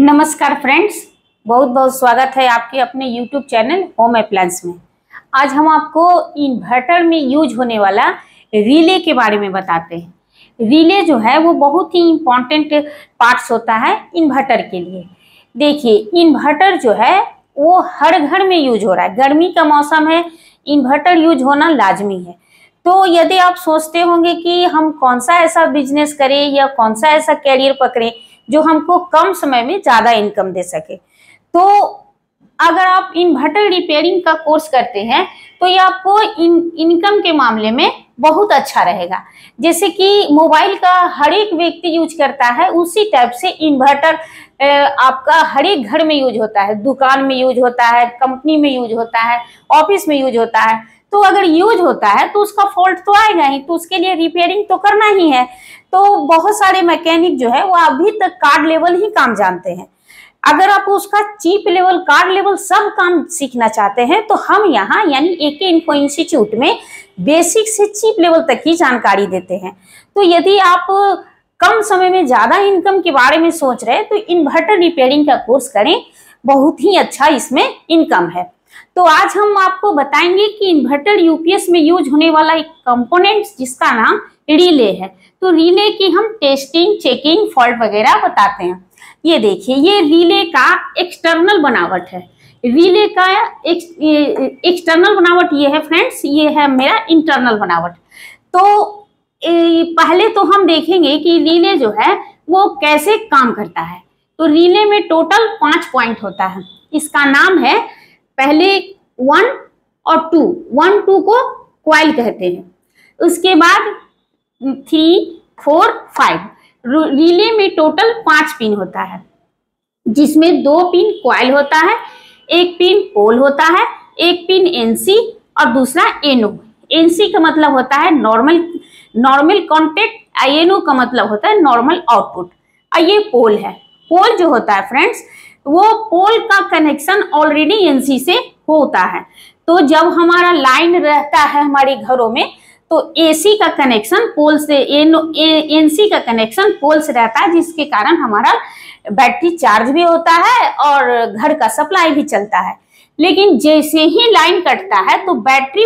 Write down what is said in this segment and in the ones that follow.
नमस्कार फ्रेंड्स, बहुत बहुत स्वागत है आपके अपने YouTube चैनल होम अप्लायंस में। आज हम आपको इन्वर्टर में यूज होने वाला रिले के बारे में बताते हैं। रिले जो है वो बहुत ही इम्पॉर्टेंट पार्ट्स होता है इन्वर्टर के लिए। देखिए, इन्वर्टर जो है वो हर घर में यूज हो रहा है। गर्मी का मौसम है, इन्वर्टर यूज होना लाजमी है। तो यदि आप सोचते होंगे कि हम कौन सा ऐसा बिजनेस करें या कौन सा ऐसा कैरियर पकड़ें जो हमको कम समय में ज़्यादा इनकम दे सके, तो अगर आप इन्वर्टर रिपेयरिंग का कोर्स करते हैं तो ये आपको इनकम के मामले में बहुत अच्छा रहेगा। जैसे कि मोबाइल का हर एक व्यक्ति यूज करता है, उसी टाइप से इन्वर्टर आपका हर एक घर में यूज होता है। दुकान में यूज होता है, कंपनी में यूज होता है, ऑफिस में यूज होता है। तो अगर यूज होता है तो उसका फॉल्ट तो आएगा ही, तो उसके लिए रिपेयरिंग तो करना ही है। तो बहुत सारे मैकेनिक जो है वो अभी तक कार्ड लेवल ही काम जानते हैं। अगर आप उसका चीप लेवल, कार्ड लेवल सब काम सीखना चाहते हैं तो हम यहाँ यानी एके इन्फो इंस्टीट्यूट में बेसिक से चीप लेवल तक ही जानकारी देते हैं। तो यदि आप कम समय में ज्यादा इनकम के बारे में सोच रहे हैं तो इन्वर्टर रिपेयरिंग का कोर्स करें, बहुत ही अच्छा इसमें इनकम है। तो आज हम आपको बताएंगे कि इन्वर्टर यूपीएस में यूज होने वाला एक कंपोनेंट जिसका नाम रिले है। तो रिले की हम टेस्टिंग, चेकिंग, फॉल्ट वगैरह बताते हैं। ये देखिए, ये रिले का एक्सटर्नल बनावट है। रिले का एक्सटर्नल बनावट ये है फ्रेंड्स, ये है मेरा इंटरनल बनावट। तो पहले तो हम देखेंगे कि रिले जो है वो कैसे काम करता है। तो रिले में टोटल 5 पॉइंट होता है। इसका नाम है पहले 1 और 2, 1, 2 को क्वाइल कहते हैं। उसके बाद 3, 4, 5। रिले में टोटल 5 पिन होता है, जिसमें 2 पिन क्वाइल होता है, 1 पिन पोल होता है, 1 पिन एनसी और दूसरा एनओ। एनसी का मतलब होता है नॉर्मल कॉन्टेक्ट, एनओ का मतलब होता है नॉर्मल आउटपुट। और ये पोल है। पोल जो होता है फ्रेंड्स, वो पोल का कनेक्शन ऑलरेडी एनसी से होता है। तो जब हमारा लाइन रहता है हमारे घरों में तो एसी का कनेक्शन पोल से, एनसी का कनेक्शन पोल से रहता है, जिसके कारण हमारा बैटरी चार्ज भी होता है और घर का सप्लाई भी चलता है। लेकिन जैसे ही लाइन कटता है तो बैटरी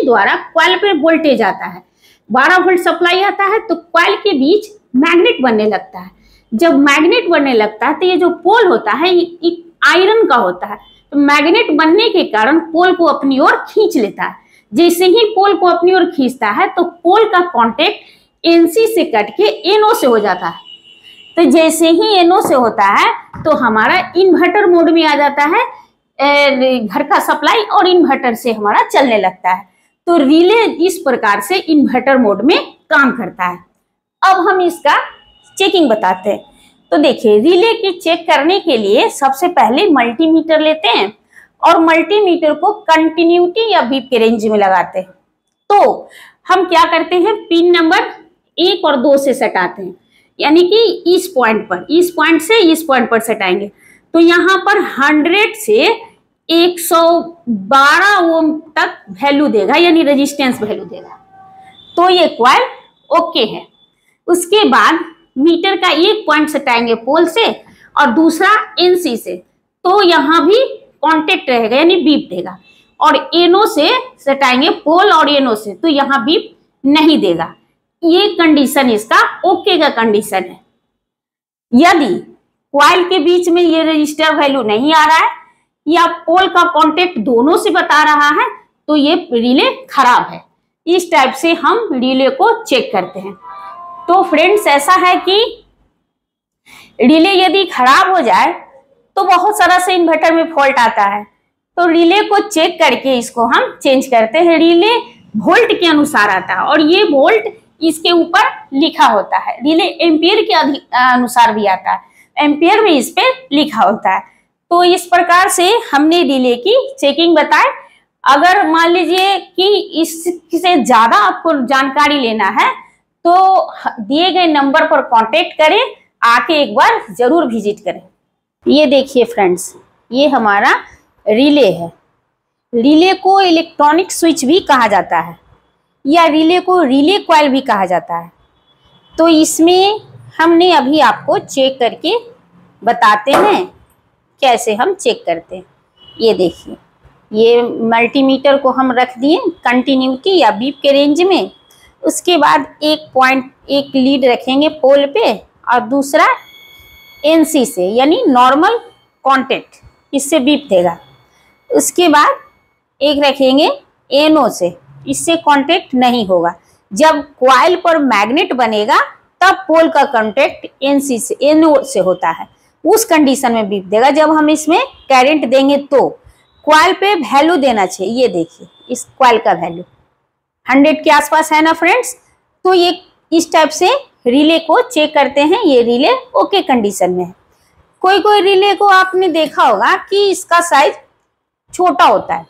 द्वारा कॉइल पर वोल्टेज आता है, 12 वोल्ट सप्लाई आता है, तो कॉइल के बीच मैग्नेट बनने लगता है। जब मैग्नेट बनने लगता है तो ये जो पोल होता है ये आयरन का होता है। तो मैग्नेट बनने के कारण पोल को अपनी ओर खींच लेता है। जैसे ही पोल को अपनी ओर खींचता है तो पोल का कांटेक्ट एनसी से कट के एनओ से हो जाता है। तो जैसे ही एनओ से होता है तो हमारा इन्वर्टर मोड में आ जाता है, घर का सप्लाई और इन्वर्टर से हमारा चलने लगता है। तो रिले इस प्रकार से इन्वर्टर मोड में काम करता है। अब हम इसका चेकिंग बताते हैं। तो देखिए, रिले की चेक करने के लिए सबसे पहले मल्टीमीटर लेते हैं और मल्टीमीटर को कंटिन्यूटी या बीप के रेंज में लगाते हैं। तो हम क्या करते हैं, पिन नंबर 1 और 2 से सटाते हैं, यानी कि इस पॉइंट से इस पॉइंट पर सटाएंगे। तो यहाँ पर 100 से 112 ओम तक वैल्यू देगा, यानी रेजिस्टेंस वैल्यू देगा। तो ये कॉइल ओके है। उसके बाद मीटर का एक पॉइंट सटाएंगे पोल से और दूसरा एनसी से, तो यहाँ भी कांटेक्ट रहेगा यानी बीप देगा। और एनओ से सटाएंगे पोल और एनओ से, तो यहाँ बीप नहीं देगा। ये कंडीशन इसका ओके का कंडीशन है। यदि कॉइल के बीच में ये रजिस्टर वैल्यू नहीं आ रहा है या पोल का कांटेक्ट दोनों से बता रहा है तो ये रिले खराब है। इस टाइप से हम रिले को चेक करते हैं। तो फ्रेंड्स, ऐसा है कि रिले यदि खराब हो जाए तो बहुत सारा से इन्वर्टर में फॉल्ट आता है। तो रिले को चेक करके इसको हम चेंज करते हैं। रिले वोल्ट के अनुसार आता है और ये वोल्ट इसके ऊपर लिखा होता है। रिले एम्पियर के अनुसार भी आता है, एम्पियर में इस पे लिखा होता है। तो इस प्रकार से हमने रिले की चेकिंग बताई। अगर मान लीजिए कि इससे ज्यादा आपको जानकारी लेना है तो दिए गए नंबर पर कांटेक्ट करें, आके एक बार जरूर विजिट करें। ये देखिए फ्रेंड्स, ये हमारा रिले है। रिले को इलेक्ट्रॉनिक स्विच भी कहा जाता है या रिले को रिले कॉइल भी कहा जाता है। तो इसमें हमने अभी आपको चेक करके बताते हैं कैसे हम चेक करते हैं। ये देखिए, ये मल्टीमीटर को हम रख दिए कंटिन्यूटी या बीप के रेंज में। उसके बाद एक लीड रखेंगे पोल पे और दूसरा एनसी से यानी नॉर्मल कांटेक्ट, इससे बीप देगा। उसके बाद एक रखेंगे एनओ से, इससे कांटेक्ट नहीं होगा। जब कॉइल पर मैग्नेट बनेगा तब पोल का कांटेक्ट एनसी से एनओ से होता है, उस कंडीशन में बीप देगा। जब हम इसमें करंट देंगे तो कॉइल पे वैल्यू देना चाहिए। ये देखिए, इस कॉइल का वैल्यू 100 के आसपास है ना फ्रेंड्स। तो ये इस टाइप से रिले को चेक करते हैं। ये रिले ओके कंडीशन में है। कोई कोई रिले को आपने देखा होगा कि इसका साइज छोटा होता है,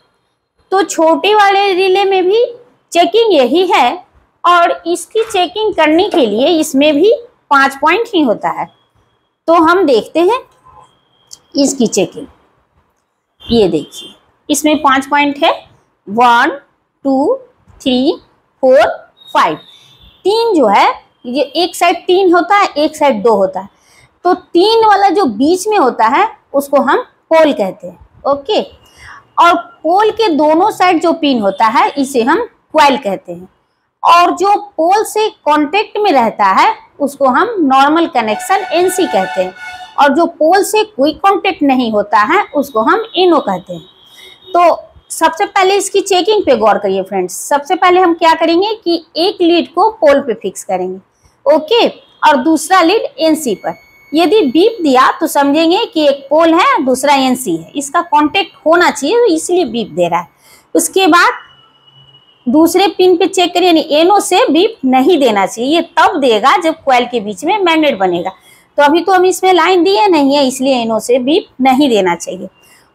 तो छोटे वाले रिले में भी चेकिंग यही है और इसकी चेकिंग करने के लिए इसमें भी 5 पॉइंट ही होता है। तो हम देखते हैं इसकी चेकिंग। ये देखिए, इसमें 5 पॉइंट है, 1 2 3 4 5। 3 जो है, ये एक साइड 3 होता है, एक साइड 2 होता है। तो 3 वाला जो बीच में होता है उसको हम पोल कहते हैं। ओके, और पोल के दोनों साइड जो पिन होता है इसे हम कॉइल कहते हैं। और जो पोल से कांटेक्ट में रहता है उसको हम नॉर्मल कनेक्शन एनसी कहते हैं। और जो पोल से कोई कांटेक्ट नहीं होता है उसको हम एनओ कहते हैं। तो सबसे पहले इसकी चेकिंग पे गौर करिए फ्रेंड्स। सबसे पहले हम क्या करेंगे कि एक लीड को पोल पे फिक्स करेंगे, ओके, और दूसरा लीड एनसी पर। यदि बीप दिया तो समझेंगे कि एक पोल है दूसरा एनसी है, इसका कांटेक्ट होना चाहिए तो इसलिए बीप दे रहा है। उसके बाद दूसरे पिन पे चेक करिए, यानी एनओ से बीप नहीं देना चाहिए। ये तब देगा जब कॉइल के बीच में मैग्नेट बनेगा। तो अभी तो हम इसमें लाइन दिए नहीं है, इसलिए एनओ से बीप नहीं देना चाहिए।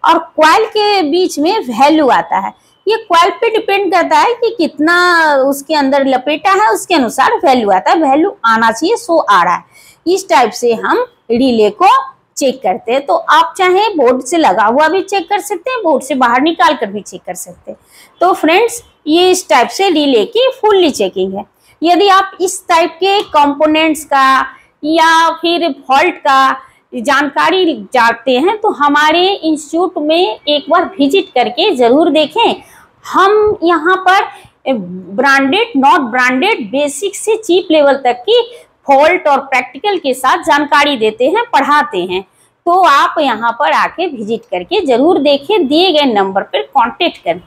और कॉइल के बीच में वैल्यू आता है। ये कॉइल पे डिपेंड करता है कि कितना उसके अंदर लपेटा है, उसके अनुसार वैल्यू आता है। वैल्यू आना चाहिए, सो आ रहा है। इस टाइप से हम रिले को चेक करते हैं। तो आप चाहे बोर्ड से लगा हुआ भी चेक कर सकते हैं, बोर्ड से बाहर निकाल कर भी चेक कर सकते हैं। तो फ्रेंड्स, ये इस टाइप से रिले की फुल्ली चेकिंग है। यदि आप इस टाइप के कंपोनेंट्स का या फिर फॉल्ट का जानकारी चाहते हैं तो हमारे इंस्टीट्यूट में एक बार विजिट करके जरूर देखें। हम यहाँ पर ब्रांडेड, नॉट ब्रांडेड, बेसिक से चीप लेवल तक की फॉल्ट और प्रैक्टिकल के साथ जानकारी देते हैं, पढ़ाते हैं। तो आप यहाँ पर आके विजिट करके जरूर देखें। दिए गए नंबर पर कांटेक्ट करें।